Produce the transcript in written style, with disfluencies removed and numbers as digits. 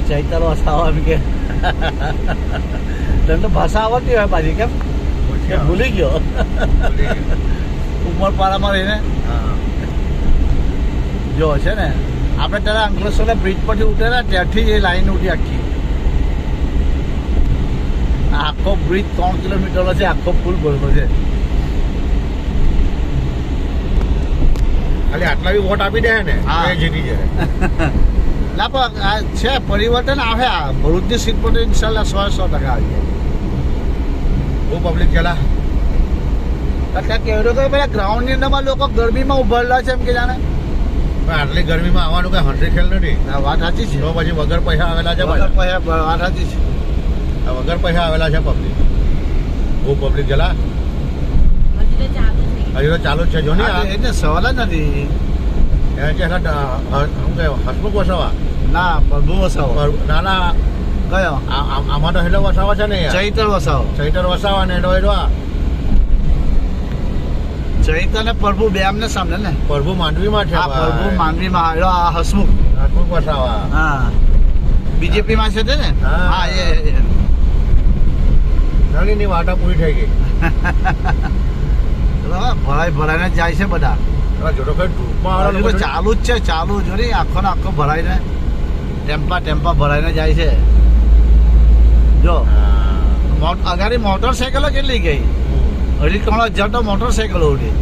ચૈતર વસાવો એમ કે તને તો ભાષા આવડતી હોય પાછી કેમ ભૂલી ગયો ઉમરપાડામાં રહીને જો છે ને આપણે ત્યારે અંકલેશ્વર બ્રિજ પરથી ઉતરેલા ત્યાંથી જ એ લાઈન ઉઠી આખી આખો બ્રિજ 3 કિલોમીટરનો છે આખો પુલ ભરેલો છે ખાલી આટલા બી વોટ આપી દે ને જીતી જાય ના પણ છે પરિવર્તન આવે આ ભરૂચની સીટ પર ઇન્શાલ્લાહ 100% આવી જાય બહુ પબ્લિક ચલા અત્યારે કહેતો કે પેલા ગ્રાઉન્ડની અંદરમાં લોકો ગરમીમાં ઉભરેલા છે એમ કે જાણે આટલી ગરમીમાં આવવાનું કઈ હંડ્રેડ ખેલ નથી વાત સાચી છે તો પછી વગર પૈસા આવેલા છે વગર પૈસા વાત સાચી છે વગર પૈસા આવેલા છે પબ્લિક બહુ પબ્લિક ચલા હજુ તો ચાલુ જ છે જો ને એટલે સવાલ જ નથી હસમુખ વસાવા ના પ્રભુ વસાવો ના ના કયો આમાં તો હેલો વસાવા છે ને ચૈતર વસાવો ચૈતર વસાવા ને એડો ચૈતર ને પ્રભુ બે આમને સામે ને પ્રભુ માંડવીમાં છે પ્રભુ માંડવીમાં આવ્યો આ હસમુખ વસાવા હા બીજેપી માં છે ને હા એ નાની વાટા પૂરી થઈ ગઈ ભરાઈને જાય છે બધા ચાલુ જ છે ચાલુ જો ને આખો ને આખો ભરાઈને ટેમ્પા ભરાઈને જાય છે જો અગાડી મોટરસાયકલો કેટલી ગઈ 2.5 હજાર તો મોટરસાયકલો ઉઠી